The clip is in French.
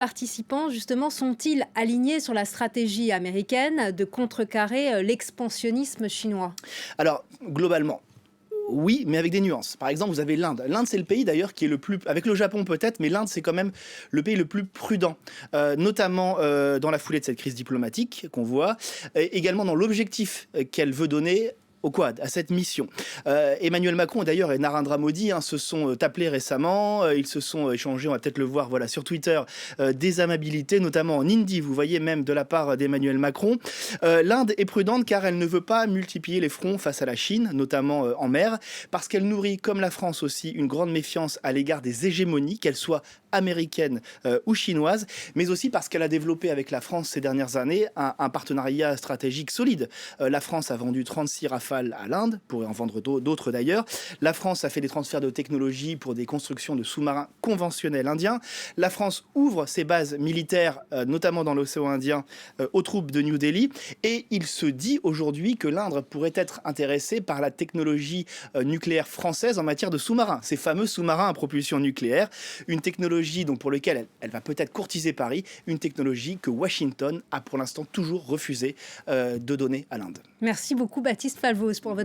Participants, justement, sont-ils alignés sur la stratégie américaine de contrecarrer l'expansionnisme chinois? Alors, globalement, oui, mais avec des nuances. Par exemple, vous avez l'Inde. L'Inde, c'est le pays d'ailleurs qui est le plus, avec le Japon peut-être, mais l'Inde, c'est quand même le pays le plus prudent, notamment dans la foulée de cette crise diplomatique qu'on voit, et également dans l'objectif qu'elle veut donner au Quad, à cette mission. Emmanuel Macron d'ailleurs et Narendra Modi se sont appelés récemment, ils se sont échangés, on va peut-être le voir voilà, sur Twitter, des amabilités, notamment en hindi, vous voyez même de la part d'Emmanuel Macron. L'Inde est prudente car elle ne veut pas multiplier les fronts face à la Chine, notamment en mer, parce qu'elle nourrit, comme la France aussi, une grande méfiance à l'égard des hégémonies, qu'elles soient américaines ou chinoises, mais aussi parce qu'elle a développé avec la France ces dernières années un partenariat stratégique solide. La France a vendu 36 Rafales à l'Inde, pour en vendre d'autres d'ailleurs. La France a fait des transferts de technologie pour des constructions de sous-marins conventionnels indiens. La France ouvre ses bases militaires, notamment dans l'océan Indien, aux troupes de New Delhi. Et il se dit aujourd'hui que l'Inde pourrait être intéressée par la technologie nucléaire française en matière de sous-marins. Ces fameux sous-marins à propulsion nucléaire. Une technologie donc, pour laquelle elle va peut-être courtiser Paris. Une technologie que Washington a pour l'instant toujours refusé de donner à l'Inde. Merci beaucoup Baptiste Falvos pour votre